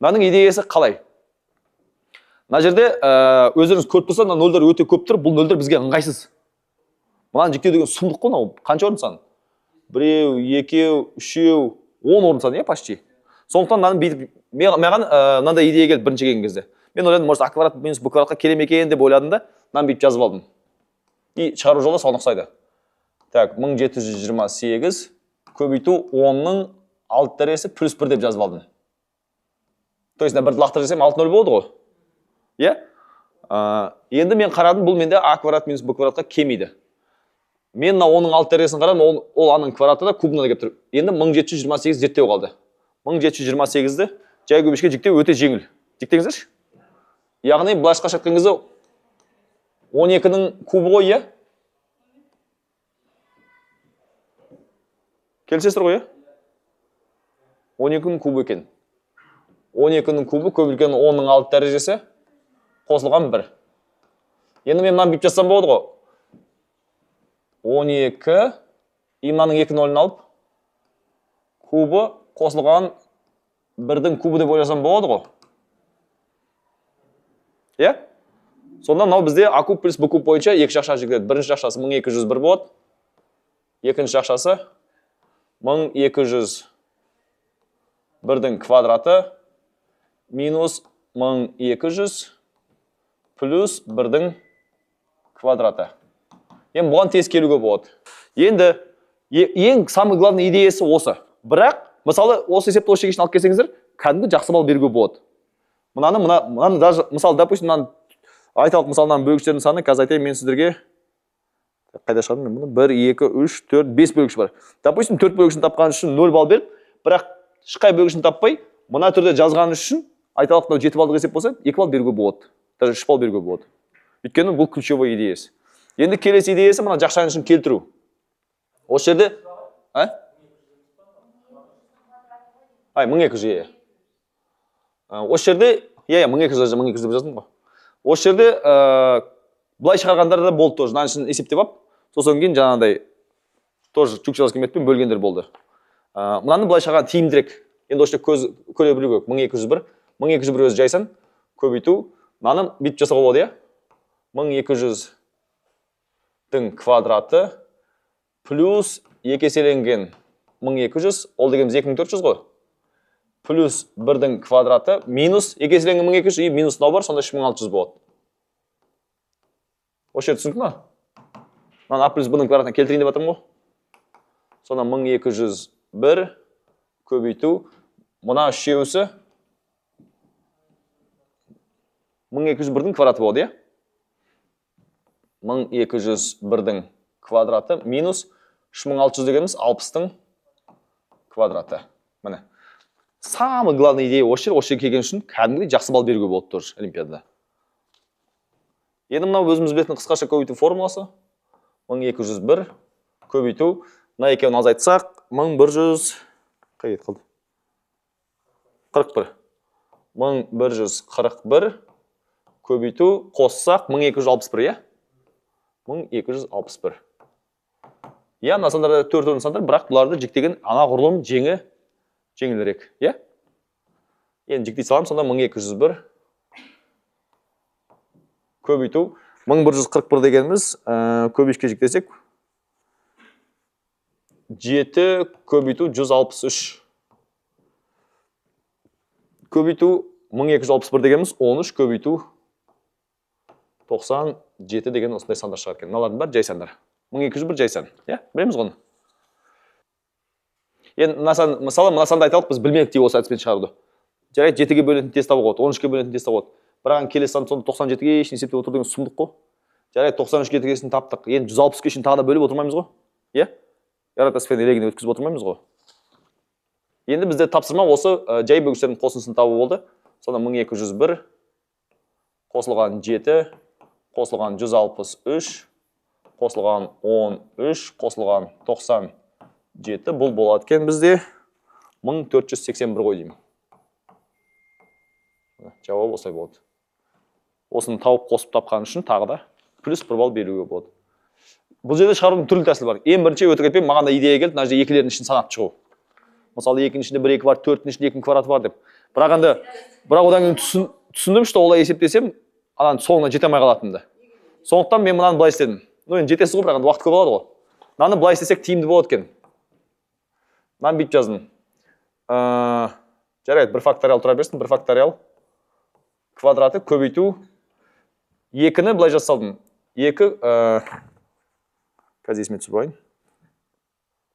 Мынаның идеясы қалай? Мына жерде өздеріңіз көріп тұрса, мына нөлдер өте көп тұр, бұл нөлдер бізге ыңғайсыз. Мынаны жіктеу деген сұмдық қой, мынау қанша орын саны? 1, 2, 3, 10 орын саны, почти. Сондықтан мынаны бүйтіп, маған мынандай идея келді бірінші келген кезде. Мен ойладым, может, А квадрат минус Б квадратқа келе ме екен деп ойладым да, мынаны бүйтіп жазып алдым. И шығару жолы соған ұқсайды. Так, 1728 көбейту 10-ның 6 дәресі плюс 1 деп жазып алдым. То есть, бірді лақтырып жасайым 6 нөл болды ғой. Иә? Енді мен қарадым, бұл менде А квадрат минус Б квадратқа келмейді. Мен оның 6 дәресін қарадым, ол аның квадраты да кубына келіп тұр. Енді 1728 зерттеу қалды. 1728-ді жай көбешке жіктеу өте жеңіл. Жіктеңіздерші? Яғни былайша айтқан кезде 12-ның кубы ғой, иә? Келісесіздер ғой, иә? 12-ның кубы екен. 12-ның кубы көбейтілген 10-ның 6 дәрежесі қосылған 1. Енді мен мынаны бүйтіп жазсам болады ғой. 12 и мынаның 2 нөлін алып кубы қосылған 1-дің кубы деп ойласам болады ғой. Иә? Сонда мынау бізде А куб плюс Б куб бойынша екі жақша жіктеледі. Бірінші жақшасы 1201 болады. Екінші жақшасы 1201-дің квадраты минус 1200 плюс 1-дің квадраты. Енді бұған тез келуге болады. Енді ең самый главный идеясы осы. Бірақ, мысалы, осы есепті осы шегешін алып келсеңіздер, кәдімгі жақсы балл беруге болады. Мынаны даже, мысалы, допустим, айталық мысалынан бөлгіштердің саны, қазір айтайын мен сіздерге, қайда шығардым мен бұны? 1, 2, 3, 4, 5 бөлгіш бар. Допустим, 4 бөлгішін тапқан үшін 0 балл беріп, бірақ ешқай бөлгішін таппай, мына түрде жазған үшін, айталық 7 балдық есеп болса, 2 балл беруге болады. Даже 3 балл беруге болады. Өйткені бұл ключевой идеясы. Енді келесі идеясы мына жақшаның үшін келтіру. Осы жерде, 1200 е. Осы жерде, 1200 деп жаздым ғой. Осы жерде былай шығарғандар да болды тоже. Мына үшін есептеп ап, сосын кейін жаңағыдай тоже чукчаловский методпен бөлгендер болды. Мынаны былай шығарған тиімдірек. Енді осы көз көре білу керек. 1201. 1201 өзі жайсан көбейту. Мынаны бүйтіп жасауға болады, иә? 1200-дің квадраты плюс 2 еселенген 1200, ол дегеніміз 2400 ғой. Плюс 1-дің квадраты минус 2 еселенген 1200 и минус мынау бар, сонда 3600 болады. Осы жер түсінік ма? Мынаны А плюс Б-ның квадратына келтірейін деп жатырмын ғой. Сонда 1201 көбейту. Мына үшеуісі 1201-дің квадраты болады, е? 1201-дің квадраты минус 3600 дегеніміз 60-ның квадраты. Міне. Самый главный идея осы жер келген үшін кәдімгідей жақсы балл беруге болады тоже олимпиадада. Енді мынау өзіміз білетін қысқаша көбейту формуласы. 1201 көбейту. Мына екеуін азайтсақ, 1100 қай ет қалды? 41. 1141 көбейту қоссақ 1261, е? 1261. Иә, мына сандарда 4 орын сандар, бірақ бұларды жіктеген ана құрылым жеңілірек, е? Енді жіктей салам, сонда 1201 көбейту. 1141 дегеніміз көбешке жіктесек 7 көбейту 163. Көбейту 1261 дегеніміз 13 көбейту 97 деген осындай сандар шығаркен. Мыналардың бар жай сандар. 1201 жай сан. Білеміз ғоны. Енді мысалы, мына санды айталық, біз білмедік дейі осы әдіспен шығаруды. Жарайды 7-ге бөлінетін тест табуға болады, 13-ге бөлінетін тест табуға болады. Бірақ келесі санды сонда 97-ге ешін есептеп отыр деген сұмдық қой. Жарайды 93-ге тігесін таптық. Енді 160-ге шейін тағы да бөліп отырмаймыз ғой. Эратосферон элегіне өткізіп отырмаймыз ғой. Енді бізде тапсырма осы жай бөлгіштердің қосындысын табу болды. Сонда 1201 қосылған 7, қосылған 163, қосылған 13, қосылған 97, бұл болады екен бізде 1481 ғой деймін. Жауап осылай болады. Осыны тауып қосып тапқан үшін тағы да плюс 1 балл беруге болады. Бұл жерде шығарудың түрлі тәсілі бар. Ең бірінші өтіп кетпей, маған да идея келді, мына жерде екілердің ішін санап шығу. Мысалы, екінің ішінде 1 2 бар, төрттің ішінде 2-ның квадраты бар деп. Бірақ одан кейін түсіндім, что олай есептесем, ананың соңына жете алмай қалатынымды. Сондықтан мен мынаны былай істедім. Ну, енді жетесіз ғой, бірақ енді уақыт көп алады ғой. Мынаны былай істесек тиімді болады екен. Мынаны бүйтіп жаздым. Жарайды, 1 факториал тұра берсін, 1 факториал квадраты көбейту 2-ні былай жасалдым. 2 қазір есіме түсіріп алайын.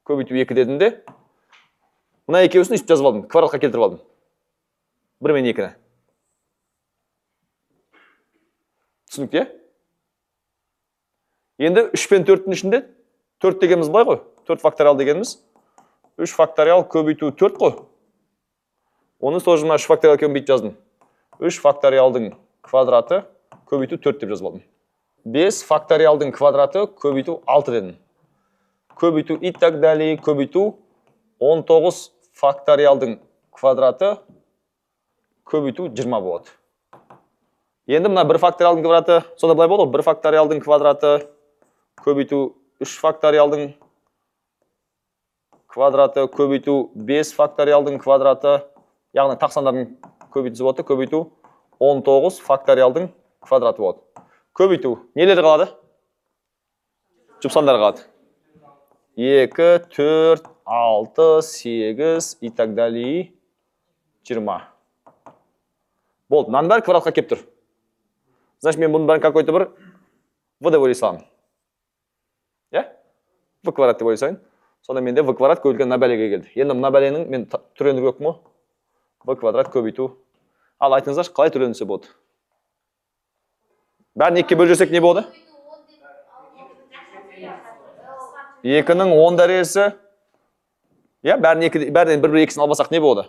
Көбейту 2 дедім де, мына екеуісін үйтіп жазып алдым, квадратқа келтіріп алдым. 1 мен 2-ні. Түсінікті, е? Енді 3 пен 4-дің ішінде 4 дегеніміз былай ғой, 4 факториал дегеніміз. 3 факториал көбейту 4 қой. Оны сол жұрма 3 факториал екеуін бүйтіп жаздым. 3 факториалдың квадраты көбейту 4 деп жазып алдым. 5 факториалдың квадраты көбейту 6 дедім. Көбейту и так далее, көбейту 19 факториалдың квадраты көбейту 20 болады. Енді мына 1 факториалдың квадраты, сонда былай болды, 1 факториалдың квадраты көбейту 3 факториалдың квадраты көбейту 5 факториалдың квадраты, яғни тақсандардың көбейтісі болады, көбейту 19 факториалдың квадраты болады. Көбейту нелері қалады? Жұпсандар қалады. 2, 4, 6, 8 и так далее 20. Болды, мынаның бәрі квадратқа кеп тұр. Значит, мен бұның бәрін какой-то бір v деп ойлай саламын. В квадрат деп ойлай салайын. Сонда менде v квадрат көбейтілген мына бәлеге келді. Енді мына бәленің мен түрендіру керек ме? V квадрат көбейту. Ал айтыңыздаршы, қалай түрендірсе болады? Бәрін 2-ге бөліп не болады? 2-ның 10 дәрежесі. Бәрін 1-1-2-сін албасақ не болады?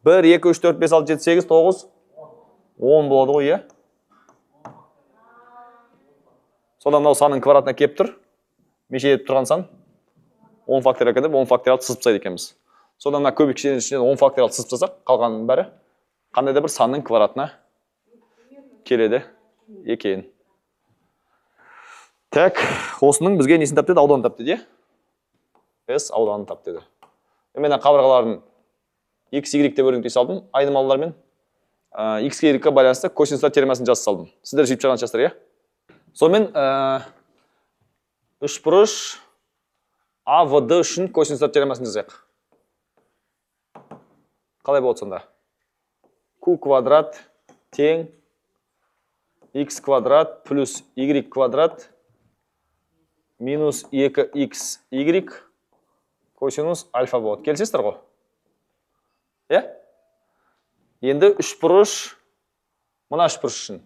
1, 2, 3, 4, 5, 6, 7, 8, 9, 10 болады ғой, е? Содан мынау санның квадратына кеп тұр. Меше етіп тұрған сан 10 факториал екенде, 10 факториал сызып тастайды екенбіз. Содан мына көбік кішенің ішінен 10 факториал сызып тастасақ, қалғанның бәрі қандай да бір санның квадратына келеді екен. Так, осының бізге несін тап деді? Ауданын тап деді, е? S ауданын тап деді. Мен қабырғаларын x, y деп өрнектей салдым, айнымалылармен x, y-ға байланысты косинустар теоремасын жазып салдым. Сіздер жүйіп шығарған шығарсыздар, е? Сонымен үшбұрыш AVD үшін косинустар теоремасын жазайық. Қалай болады сонда? Q квадрат тең x квадрат плюс y квадрат минус 2xy косинус альфа болады. Келсесіздер ғой? Енді үшбұрыш, мына үшбұрыш үшін.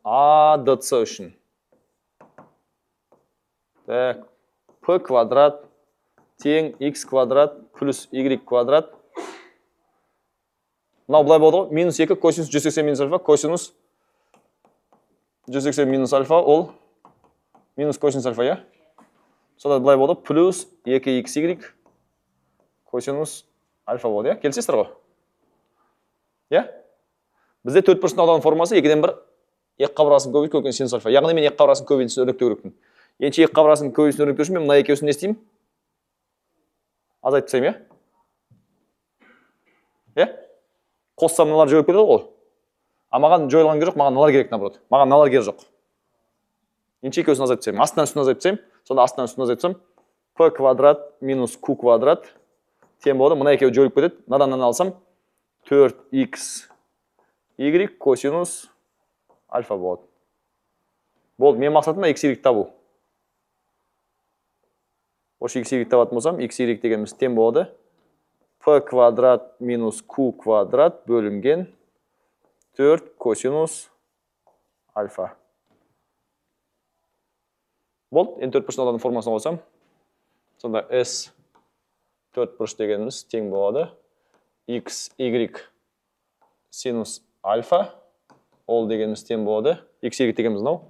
ADC үшін. Так, P квадрат тең x квадрат плюс y квадрат. Мынау былай болды ғой, минус 2 косинус 180 минус альфа, косинус 180 минус альфа, ол минус косинус альфа, я? Сода былай болды, плюс 2xy косинус альфа болды, я? Келсесіздер ғой? Я? Бізде 4% ауданның формасы 2-ден 1 екі қабырғасын көбейту көбейткен синус альфа. Яғни мен екі қабырғасын көбейтісін өрнектеу керекпін. Енді екі қабырғасын көбейтісін өрнектеу үшін мен мына екеуісін не істеймін? Азайтып тастаймын, е? Қоссам мыналар жойылып кетеді ғой. А маған жойылған керек жоқ, маған мыналар керек наоборот. Маған мыналар керек жоқ. Енді екеуісін азайтып тастаймын. Астынан үстін азайтып тастаймын. Сонда астынан үстін азайтып тастасам, p квадрат минус q квадрат тең болады. Мына екеуі жойылып кетеді. Мынадан алсам 4xy косинус альфа болады. Болды, мен мақсатым xy табу. Осы xy табатын болсам, xy дегеніміз тең болады. p квадрат минус q квадрат бөлінген 4 косинус альфа. Болды, енді 4 бұрыштың ауданның формасына қосам. Сонда s 4 бұрыш дегеніміз тең болады. xy синус альфа. Ол дегеніміз тең болады. xy дегеніміз мынау.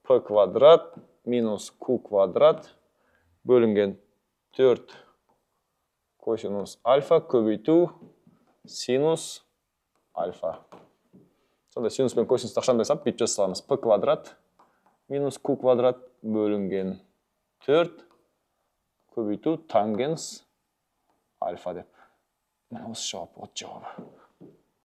p квадрат минус q квадрат бөлінген 4 косинус альфа көбейту синус альфа. Сонда синус пен косинус тақшандай сап, бүйтіп жаза саламыз. p квадрат минус q квадрат бөлінген 4 көбейту тангенс альфа деп. Mana осы жауап, от жауабы.